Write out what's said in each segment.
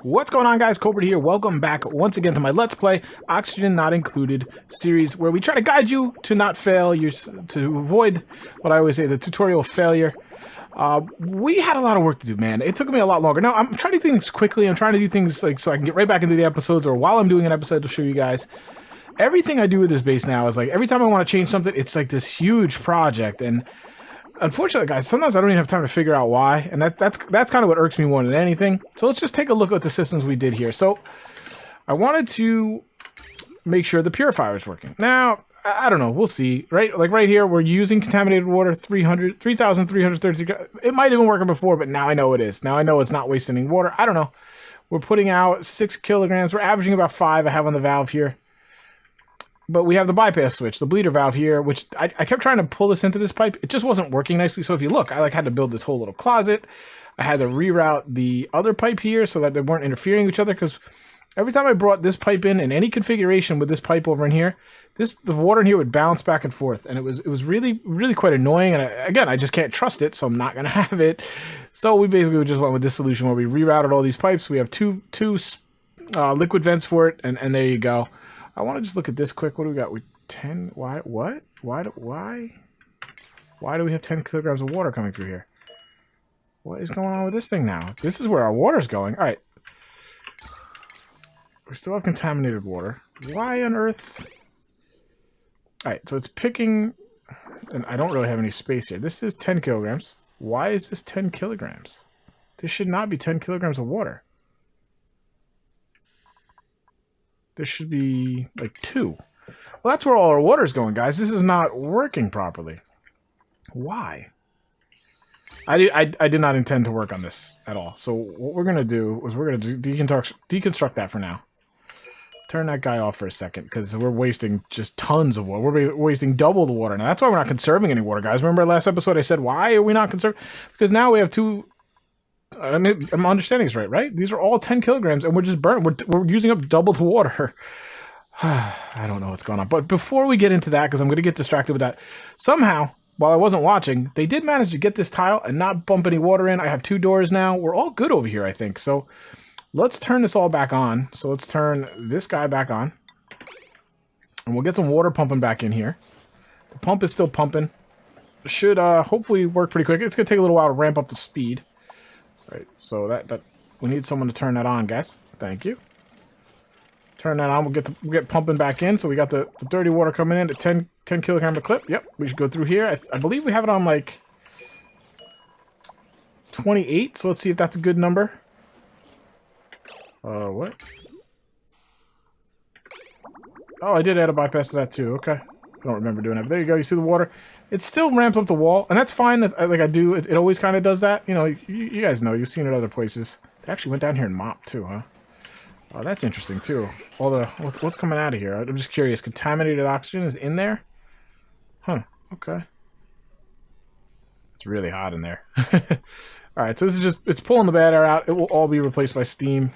What's going on, guys? Kulprit here. Welcome back once again to my Let's Play Oxygen Not Included series, where we try to guide you to not fail, to avoid what I always say, the tutorial failure. We had a lot of work to do, man. It took me a lot longer. Now, I'm trying to do things quickly. I'm trying to do things like so I can get right back into the episodes, or while I'm doing an episode to show you guys. Everything I do with this base now is like, every time I want to change something, it's like this huge project, and unfortunately, guys, sometimes I don't even have time to figure out why, and that's kind of what irks me more than anything. So let's just take a look at the systems we did here. So I wanted to make sure the purifier is working. Now, I don't know, we'll see, right? Like right here, we're using contaminated water, 3,330. It might have been working before, but now I know it is. Now I know it's not wasting any water. I don't know. We're putting out 6 kilograms. We're averaging about 5 I have on the valve here. But we have the bypass switch, the bleeder valve here, which I kept trying to pull this into this pipe. It just wasn't working nicely. So if you look, I had to build this whole little closet. I had to reroute the other pipe here so that they weren't interfering with each other. Because every time I brought this pipe in any configuration with this pipe over in here, the water in here would bounce back and forth. And it was really, really quite annoying. And again, I just can't trust it, so I'm not going to have it. So we basically just went with this solution where we rerouted all these pipes. We have two liquid vents for it, and there you go. I want to just look at this quick. What do we got? 10. Why? What? Why do we have 10 kilograms of water coming through here? What is going on with this thing now? This is where our water's going. All right. We still have contaminated water. Why on earth? All right. So it's picking, and I don't really have any space here. This is 10 kilograms. Why is this 10 kilograms? This should not be 10 kilograms of water. There should be, like, 2. Well, that's where all our water's going, guys. This is not working properly. Why? I did not intend to work on this at all. So what we're going to do is we're going to deconstruct that for now. Turn that guy off for a second, because we're wasting just tons of water. We're wasting double the water. Now, that's why we're not conserving any water, guys. Remember last episode I said, why are we not conserving? Because now we have 2... I mean, my understanding is right? These are all 10 kilograms, and we're just burning. We're using up double the water. I don't know what's going on. But before we get into that, because I'm going to get distracted with that, somehow, while I wasn't watching, they did manage to get this tile and not bump any water in. I have 2 doors now. We're all good over here, I think. So let's turn this all back on. So let's turn this guy back on. And we'll get some water pumping back in here. The pump is still pumping. Should hopefully work pretty quick. It's going to take a little while to ramp up the speed. Right, so that we need someone to turn that on, guys. Thank you. Turn that on. We'll get pumping back in. So we got the dirty water coming in at 10 kilogram a clip. Yep, we should go through here. I believe we have it on like 28. So let's see if that's a good number. What? Oh, I did add a bypass to that too. Okay, I don't remember doing that. But there you go. You see the water. It still ramps up the wall, and that's fine. Like I do, it always kind of does that. You know, you guys know. You've seen it other places. They actually went down here and mopped too, huh? Oh, that's interesting too. All the what's coming out of here? I'm just curious. Contaminated oxygen is in there? Huh. Okay. It's really hot in there. All right. So this is it's pulling the bad air out. It will all be replaced by steam.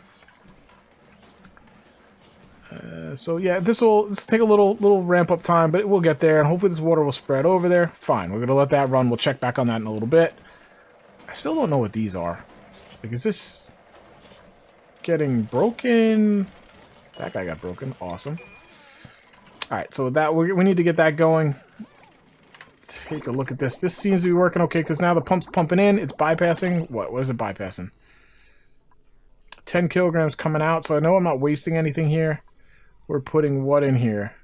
So yeah, this will take a little ramp up time, but it will get there, and hopefully this water will spread over there. Fine, we're gonna let that run. We'll check back on that in a little bit. I still don't know what these are. Like, is this getting broken? That guy got broken. Awesome. All right, so that we need to get that going. Take a look at this. This seems to be working okay because now the pump's pumping in. It's bypassing. What is it bypassing? 10 kilograms coming out, so I know I'm not wasting anything here. We're putting what in here?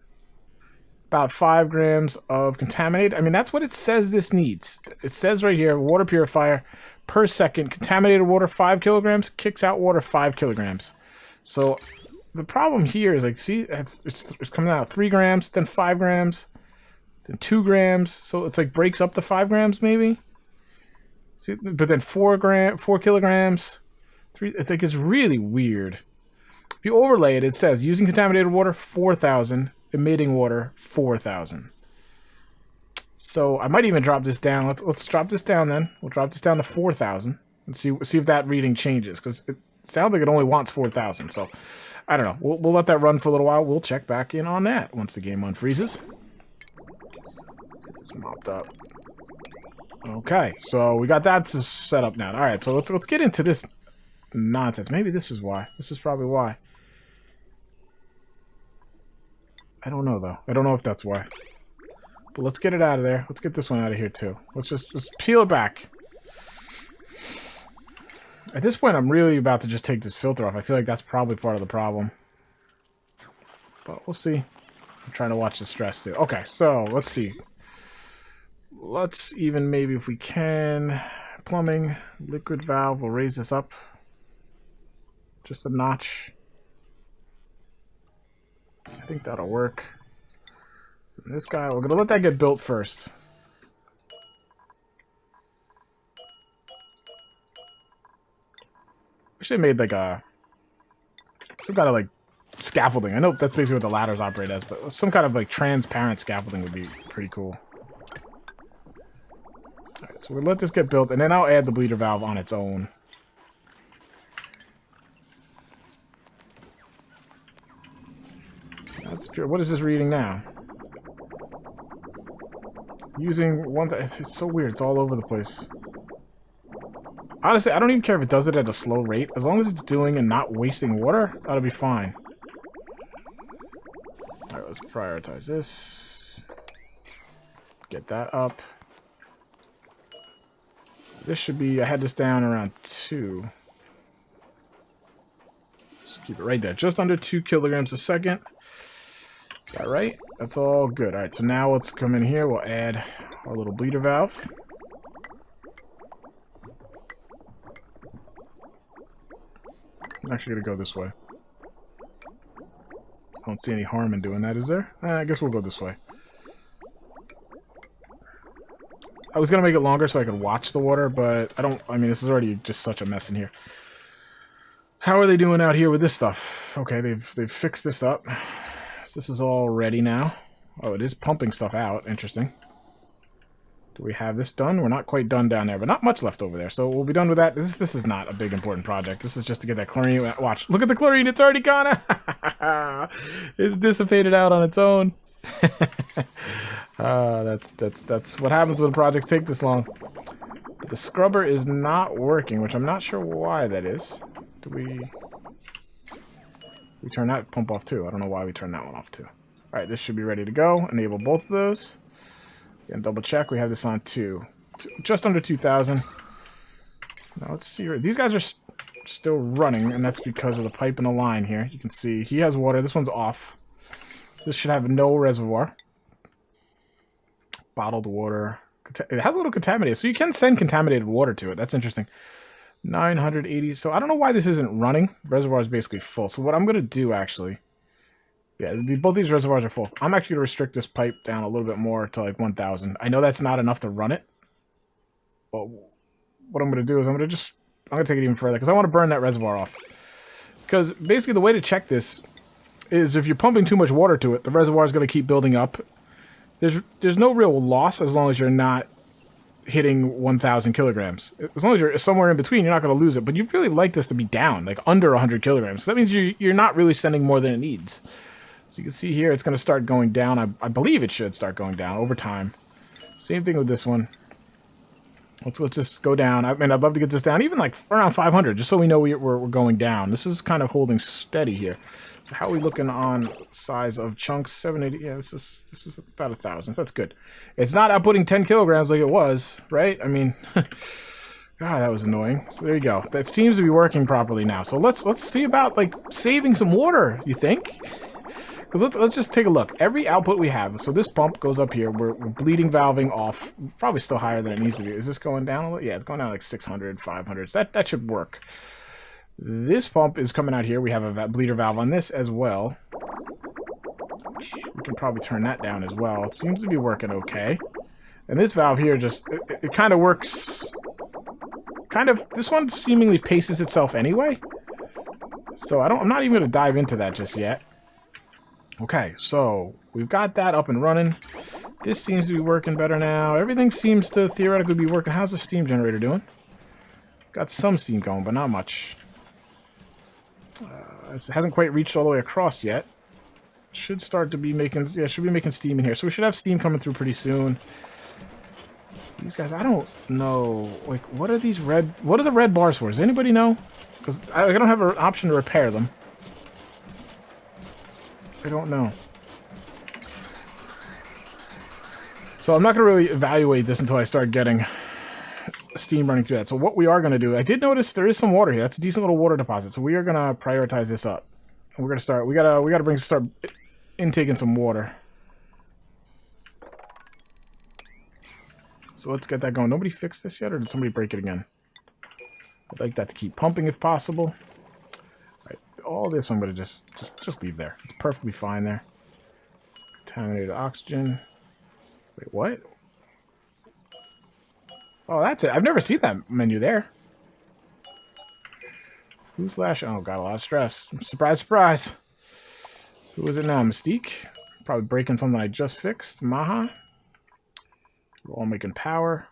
About 5 grams of contaminated. I mean, that's what it says this needs. It says right here, water purifier per second. Contaminated water, 5 kilograms. Kicks out water, 5 kilograms. So the problem here is, like, see, it's coming out 3 grams, then 5 grams, then 2 grams. So it's like breaks up the 5 grams maybe. See, but then 4 kilograms. 3. I think it's really weird. If you overlay it, it says using contaminated water 4,000, emitting water 4,000. So I might even drop this down. Let's drop this down then. We'll drop this down to 4,000 and see if that reading changes, because it sounds like it only wants 4,000. So I don't know. We'll let that run for a little while. We'll check back in on that once the game unfreezes. Get this mopped up. Okay, so we got that set up now. All right, so let's get into this nonsense. Maybe this is why. This is probably why. I don't know, though. I don't know if that's why. But let's get it out of there. Let's get this one out of here, too. Let's just peel it back. At this point, I'm really about to just take this filter off. I feel like that's probably part of the problem. But we'll see. I'm trying to watch the stress, too. Okay, so let's see. Let's even maybe, if we can, plumbing, liquid valve. We'll raise this up just a notch. I think that'll work. So this guy, we're gonna let that get built first. Wish they made like some kind of like scaffolding. I know that's basically what the ladders operate as, but some kind of like transparent scaffolding would be pretty cool. Alright, so we'll let this get built, and then I'll add the bleeder valve on its own. That's pure. What is this reading now? Using one... It's so weird. It's all over the place. Honestly, I don't even care if it does it at a slow rate. As long as it's doing and not wasting water, that'll be fine. Alright, let's prioritize this. Get that up. This should be... I had this down around 2. Just keep it right there. Just under 2 kilograms a second. Is that right? That's all good. Alright, so now let's come in here. We'll add our little bleeder valve. I'm actually going to go this way. I don't see any harm in doing that, is there? I guess we'll go this way. I was going to make it longer so I could watch the water, but I mean, this is already just such a mess in here. How are they doing out here with this stuff? Okay, they've fixed this up. This is all ready now. Oh, it is pumping stuff out. Interesting. Do we have this done? We're not quite done down there, but not much left over there. So we'll be done with that. This is not a big important project. This is just to get that chlorine. Watch. Look at the chlorine. It's already gone. It's dissipated out on its own. That's what happens when projects take this long. But the scrubber is not working, which I'm not sure why that is. Do we turn that pump off too? I don't know why we turned that one off too. Alright, this should be ready to go. Enable both of those. And double check. We have this on 2. Just under 2,000. Now let's see. These guys are still running, and that's because of the pipe and the line here. You can see he has water. This one's off. So this should have no reservoir. Bottled water. It has a little contaminated, so you can send contaminated water to it. That's interesting. 980. So I don't know why this isn't running. The reservoir is basically full. So what I'm going to do, actually... Yeah, both these reservoirs are full. I'm actually going to restrict this pipe down a little bit more to like 1,000. I know that's not enough to run it. But what I'm going to do is I'm going to take it even further because I want to burn that reservoir off. Because basically the way to check this is if you're pumping too much water to it, the reservoir is going to keep building up. There's no real loss as long as you're not hitting 1,000 kilograms. As long as you're somewhere in between, you're not going to lose it. But you'd really like this to be down, like under 100 kilograms. So that means you're not really sending more than it needs. So you can see here it's going to start going down. I believe it should start going down over time. Same thing with this one. Let's just go down. I mean, I'd love to get this down even like around 500, just so we know we're going down. This is kind of holding steady here. So how are we looking on size of chunks? 780. Yeah, this is about 1,000. So that's good. It's not outputting 10 kilograms like it was, right? I mean, God, that was annoying. So there you go. That seems to be working properly now. So let's see about like saving some water. You think? Because let's just take a look. Every output we have, so this pump goes up here. We're bleeding valving off. Probably still higher than it needs to be. Is this going down a little? Yeah, it's going down like 600, 500. So that should work. This pump is coming out here. We have a bleeder valve on this as well. We can probably turn that down as well. It seems to be working okay. And this valve here just, it kind of works, this one seemingly paces itself anyway. So I'm not even going to dive into that just yet. Okay, so we've got that up and running. This seems to be working better now. Everything seems to theoretically be working. How's the steam generator doing? Got some steam going, but not much. It hasn't quite reached all the way across yet. Should start to be making, yeah, should be making steam in here. So we should have steam coming through pretty soon. These guys, I don't know. Like, what are these red, what are the red bars for? Does anybody know? Because I don't have an option to repair them. I don't know. So I'm not going to really evaluate this until I start getting steam running through that. So what we are going to do, I did notice there is some water here. That's a decent little water deposit. So we are going to prioritize this up. And we're going to start, we gotta start intaking some water. So let's get that going. Nobody fixed this yet, or did somebody break it again? I'd like that to keep pumping if possible. All right, all this I'm going to just leave there. It's perfectly fine there. Contaminated oxygen. Wait, what? Oh, that's it. I've never seen that menu there. Who's lashing? Oh, got a lot of stress. Surprise, surprise. Who is it now? Mystique? Probably breaking something I just fixed. Maha? We're all making power.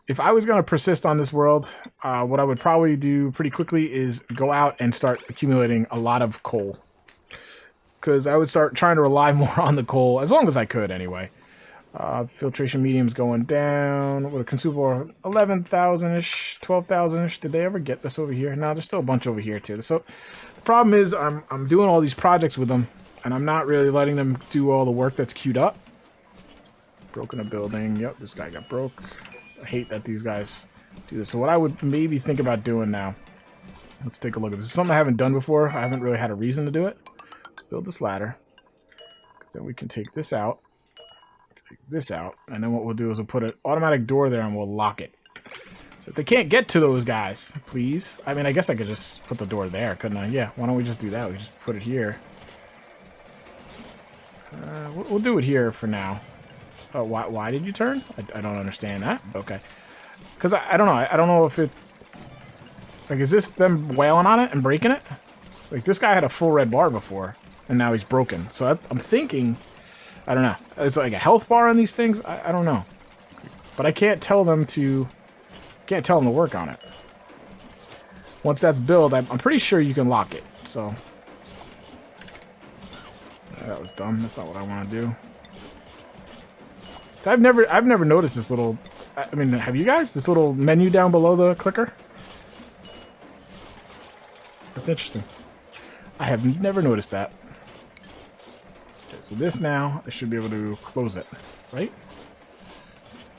If I was going to persist on this world, what I would probably do pretty quickly is go out and start accumulating a lot of coal. Because I would start trying to rely more on the coal, as long as I could anyway. Filtration medium's going down. What a consumable 11,000-ish, 12,000-ish. Did they ever get this over here? No, there's still a bunch over here too. So the problem is I'm doing all these projects with them, and I'm not really letting them do all the work that's queued up. Broken a building. Yep, this guy got broke. I hate that these guys do this. So what I would maybe think about doing now, let's take a look at this. This is something I haven't done before. I haven't really had a reason to do it. Build this ladder. Then we can take this out. Take this out. And then what we'll do is we'll put an automatic door there and we'll lock it. So if they can't get to those guys, please. I mean, I guess I could just put the door there, couldn't I? Yeah, why don't we just do that? We just put it here. We'll do it here for now. Oh, why did you turn? I don't understand that. Okay. Because I don't know. I don't know if it... Like, is this them wailing on it and breaking it? Like, this guy had a full red bar before, and now he's broken. So I'm thinking... I don't know. It's like a health bar on these things? I don't know. But I can't tell them to... Can't tell them to work on it. Once that's built, I'm pretty sure you can lock it. So... That was dumb. That's not what I want to do. So I've never noticed this little... I mean, have you guys? This little menu down below the clicker? That's interesting. I have never noticed that. Okay, so this now, I should be able to close it, right?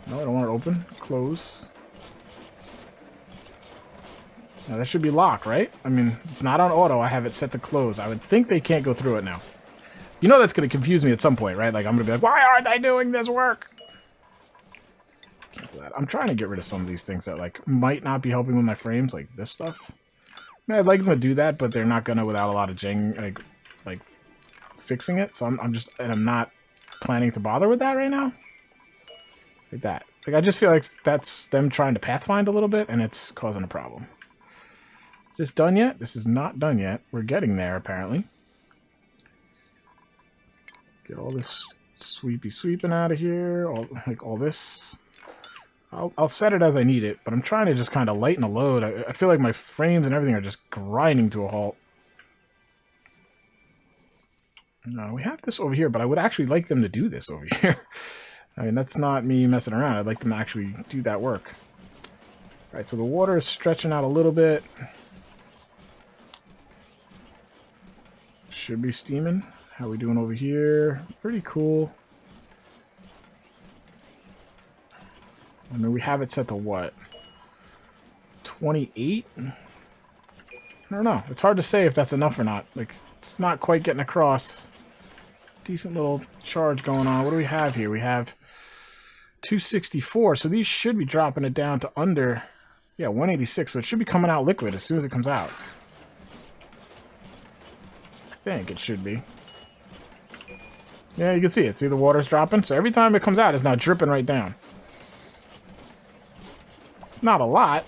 No, I don't want it open. Close. Now that should be locked, right? I mean, it's not on auto. I have it set to close. I would think they can't go through it now. You know that's going to confuse me at some point, right? Like, I'm going to be like, why aren't they doing this work? Cancel that. I'm trying to get rid of some of these things that, like, might not be helping with my frames, like this stuff. I mean, I'd like them to do that, but they're not going to without a lot of like fixing it. So I'm not planning to bother with that right now. Like that. Like, I just feel like that's them trying to pathfind a little bit, and it's causing a problem. Is this done yet? This is not done yet. We're getting there, apparently. Get all this sweeping out of here. All this. I'll set it as I need it, but I'm trying to just kind of lighten the load. I feel like my frames and everything are just grinding to a halt. No, we have this over here, but I would actually like them to do this over here. I mean, that's not me messing around. I'd like them to actually do that work. All right, so the water is stretching out a little bit. Should be steaming. How are we doing over here? Pretty cool. I mean, we have it set to what? 28? I don't know. It's hard to say if that's enough or not. Like, it's not quite getting across. Decent little charge going on. What do we have here? We have 264. So these should be dropping it down to under, yeah, 186. So it should be coming out liquid as soon as it comes out. I think it should be. Yeah, you can see it. See the water's dropping? So every time it comes out, it's now dripping right down. It's not a lot.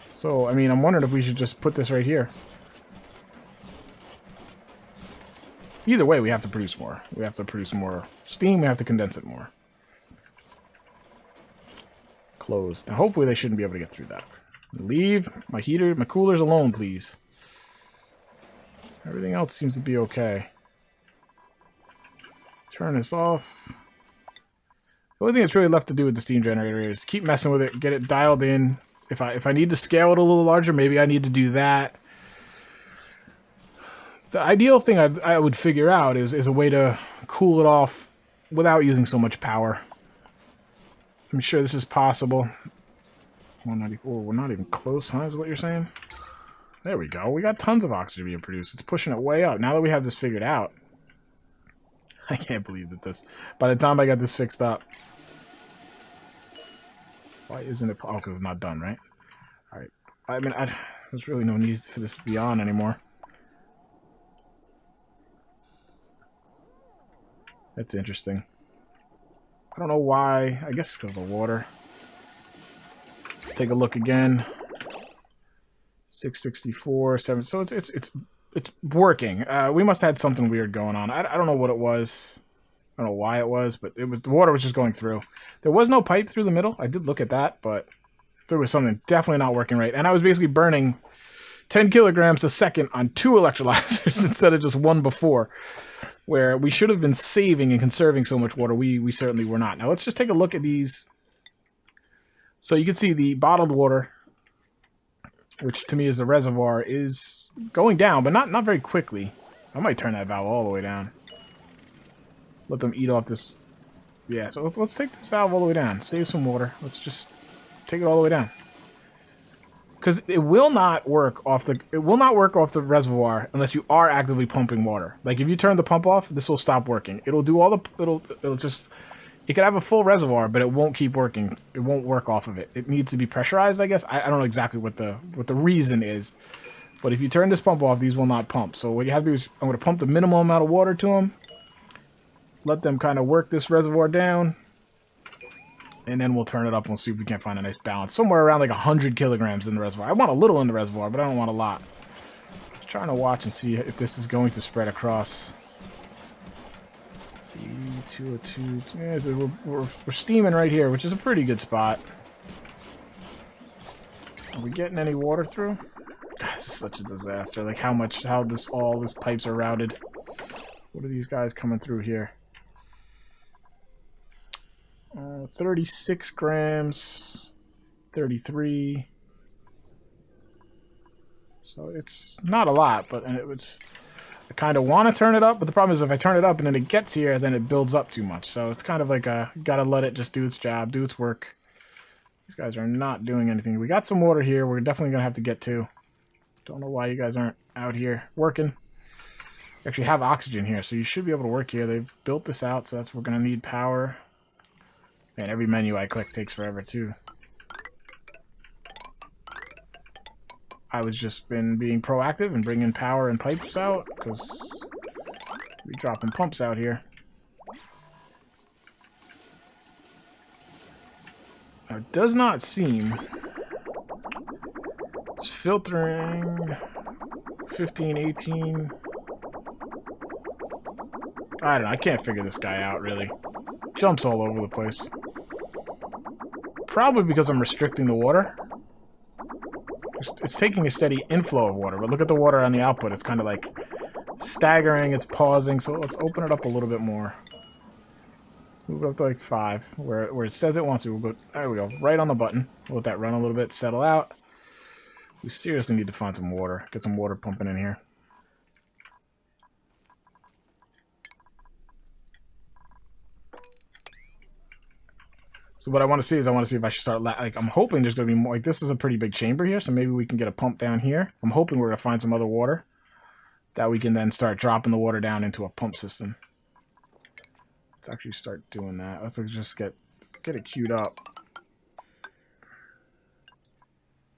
So, I mean, I'm wondering if we should just put this right here. Either way, we have to produce more. We have to produce more steam. We have to condense it more. Closed. Now, hopefully they shouldn't be able to get through that. Leave my heater, my coolers alone, please. Everything else seems to be okay. Turn this off. The only thing that's really left to do with the steam generator is keep messing with it, get it dialed in. If I need to scale it a little larger, maybe I need to do that. The ideal thing I would figure out is a way to cool it off without using so much power. I'm sure this is possible. 194, we're not even close, huh, is what you're saying? There we go. We got tons of oxygen being produced. It's pushing it way up. Now that we have this figured out. I can't believe that this... By the time I got this fixed up... Why isn't it... Oh, because it's not done, right? Alright. I mean, there's really no need for this to be on anymore. That's interesting. I don't know why. I guess because of the water. Let's take a look again. 664, 7. So it's working. We must have had something weird going on. I don't know what it was. I don't know why it was, but it was the water was just going through. There was no pipe through the middle. I did look at that, but there was something definitely not working right. And I was basically burning 10 kilograms a second on 2 electrolyzers instead of just one before, where we should have been saving and conserving so much water. We certainly were not. Now let's just take a look at these. So you can see the bottled water, which to me is the reservoir, is going down, but not very quickly. I might turn that valve all the way down. Let them eat off this. Yeah, so let's take this valve all the way down. Save some water. Let's just take it all the way down. Because it will not work off the reservoir unless you are actively pumping water. Like if you turn the pump off, this will stop working. It'll do all the it'll just. It could have a full reservoir, but it won't keep working. It won't work off of it. It needs to be pressurized, I guess. I don't know exactly what the reason is. But if you turn this pump off, these will not pump. So what you have to do is, I'm going to pump the minimum amount of water to them. Let them kind of work this reservoir down. And then we'll turn it up and we'll see if we can find a nice balance. Somewhere around like 100 kilograms in the reservoir. I want a little in the reservoir, but I don't want a lot. Just trying to watch and see if this is going to spread across. 202. Yeah, we're steaming right here, which is a pretty good spot. Are we getting any water through? God, this is such a disaster. Like how all this pipes are routed. What are these guys coming through here? 36 grams, 33. So it's not a lot, but I kind of want to turn it up, but the problem is if I turn it up and then it gets here, then it builds up too much. So it's kind of like gotta let it just do its job, do its work. These guys are not doing anything. We got some water here. We're definitely gonna have to get to. Don't know why you guys aren't out here working. You actually have oxygen here, so you should be able to work here. They've built this out, so we're gonna need power. Man, every menu I click takes forever too. I was just been being proactive and bringing power and pipes out because we're dropping pumps out here. Now, it does not seem it's filtering 15, 18. I don't know. I can't figure this guy out really. Jumps all over the place. Probably because I'm restricting the water. It's taking a steady inflow of water, but look at the water on the output. It's kind of like staggering, it's pausing, so let's open it up a little bit more. Move it up to like 5, where it says it wants to. We'll go, there we go, right on the button. We'll let that run a little bit, settle out. We seriously need to find some water. Get some water pumping in here. So what I want to see is if I should start, like, I'm hoping there's going to be more, like, this is a pretty big chamber here, so maybe we can get a pump down here. I'm hoping we're going to find some other water that we can then start dropping the water down into a pump system. Let's actually start doing that. Let's just get it queued up.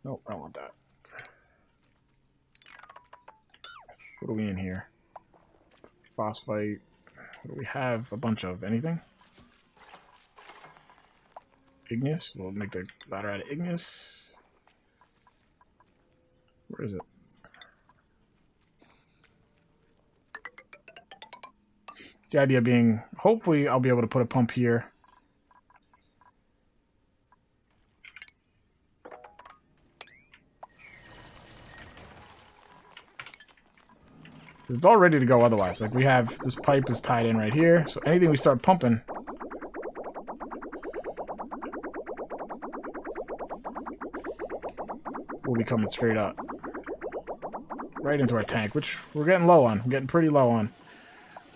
Nope, I don't want that. What are we in here? Phosphite. What do we have? A bunch of anything? Igneous. We'll make the ladder out of igneous. Where is it? The idea being, hopefully I'll be able to put a pump here. It's all ready to go otherwise. Like we have, this pipe is tied in right here, so anything we start pumping be coming straight up. Right into our tank, which we're getting low on. We're getting pretty low on.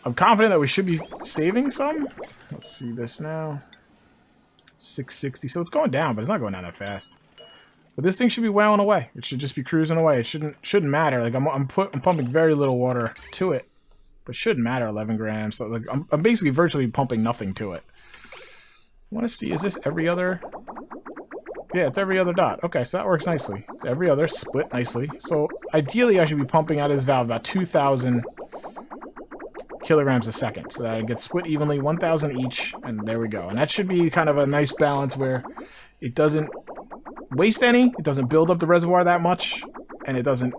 I'm confident that we should be saving some. Let's see this now. 660. So it's going down, but it's not going down that fast. But this thing should be wailing away. It should just be cruising away. It shouldn't matter. Like I'm pumping very little water to it, but shouldn't matter. 11 grams. So like I'm basically virtually pumping nothing to it. I want to see, is this every other? Yeah, it's every other dot. Okay, so that works nicely. It's every other, split nicely. So ideally, I should be pumping out of this valve about 2,000 kilograms a second, so that it gets split evenly, 1,000 each, and there we go. And that should be kind of a nice balance where it doesn't waste any, it doesn't build up the reservoir that much, and it doesn't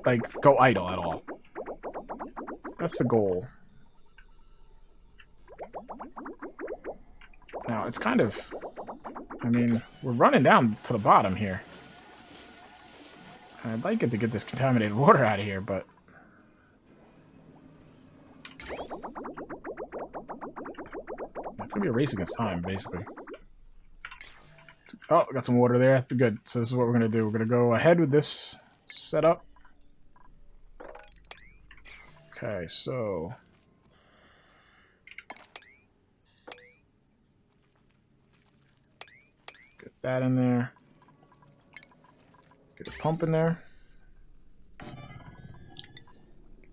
like go idle at all. That's the goal. Now it's kind of, I mean, we're running down to the bottom here. I'd like it to get this contaminated water out of here, but it's gonna be a race against time, basically. Oh, got some water there. Good. So this is what we're gonna do. We're gonna go ahead with this setup. Okay, so get that in there. Get a pump in there. Get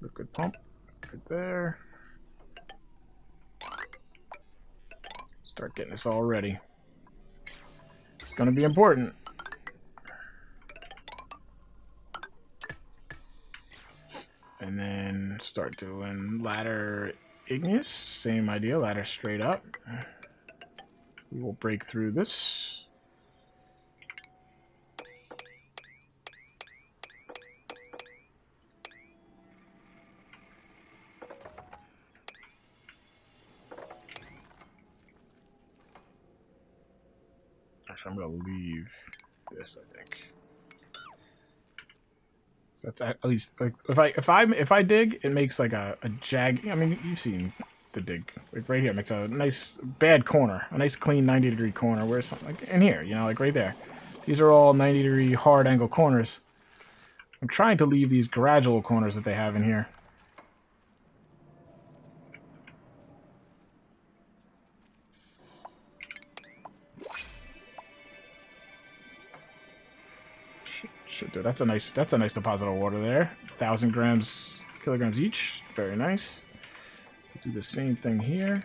a good pump right there. Start getting this all ready. It's going to be important. And then start doing ladder igneous. Same idea, ladder straight up. We will break through this. I'm gonna leave this, I think. So that's at least like if I dig, it makes like a jag. I mean, you've seen the dig. Like right here, it makes a nice bad corner, a nice clean 90-degree corner. Where's something like in here? You know, like right there. These are all 90-degree hard angle corners. I'm trying to leave these gradual corners that they have in here. Should do. That's a nice deposit of water there. 1,000 kilograms each. Very nice. Do the same thing here.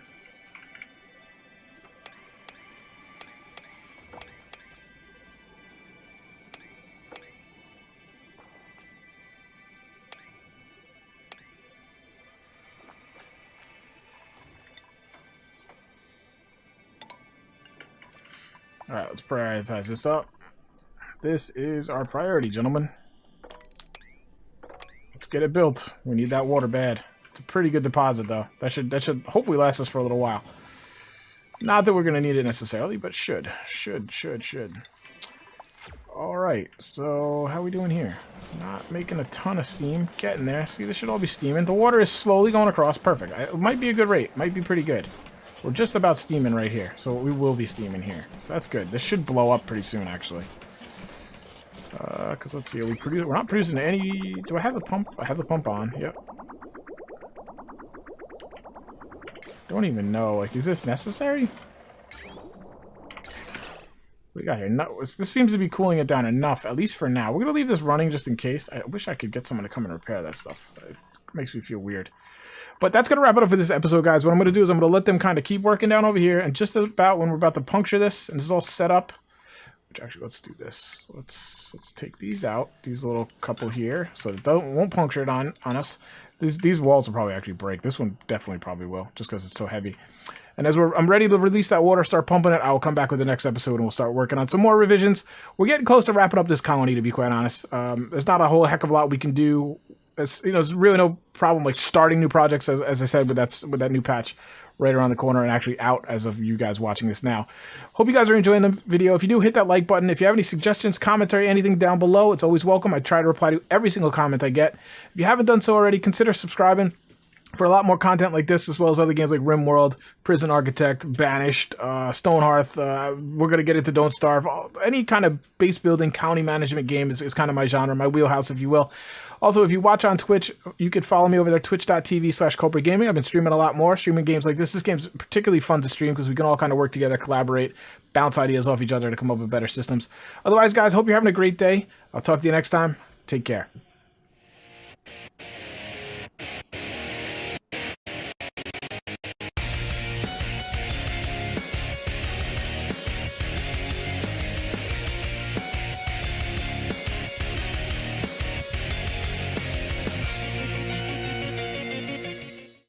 All right, let's prioritize this up. This is our priority, gentlemen. Let's get it built. We need that water bad. It's a pretty good deposit, though. That should hopefully last us for a little while. Not that we're going to need it necessarily, but should. All right, so how are we doing here? Not making a ton of steam. Getting there. See, this should all be steaming. The water is slowly going across. Perfect. It might be a good rate. Might be pretty good. We're just about steaming right here, so we will be steaming here. So that's good. This should blow up pretty soon, actually. Because let's see, we're not producing any. Do I have the pump? I have the pump on. Yep. Don't even know. Like, is this necessary? We got here. No, this seems to be cooling it down enough, at least for now. We're gonna leave this running just in case. I wish I could get someone to come and repair that stuff. It makes me feel weird. But that's gonna wrap it up for this episode, guys. What I'm gonna do is I'm gonna let them kind of keep working down over here, and just about when we're about to puncture this, and this is all set up. Which actually, let's do this. Let's take these out. These little couple here, so it won't puncture it on us. These walls will probably actually break. This one definitely probably will, just because it's so heavy. And as I'm ready to release that water, start pumping it, I will come back with the next episode and we'll start working on some more revisions. We're getting close to wrapping up this colony, to be quite honest. There's not a whole heck of a lot we can do. There's really no problem like starting new projects, as I said, with that new patch right around the corner and actually out as of you guys watching this now. Hope you guys are enjoying the video. If you do, hit that like button. If you have any suggestions, commentary, anything down below, it's always welcome. I try to reply to every single comment I get. If you haven't done so already, consider subscribing. for a lot more content like this, as well as other games like RimWorld, Prison Architect, Banished, Stonehearth. We're going to get into Don't Starve. Any kind of base building, county management game is kind of my genre, my wheelhouse, if you will. Also, if you watch on Twitch, you could follow me over there, twitch.tv/KulpritGaming. I've been streaming a lot more, streaming games like this. This game's particularly fun to stream because we can all kind of work together, collaborate, bounce ideas off each other to come up with better systems. Otherwise, guys, hope you're having a great day. I'll talk to you next time. Take care.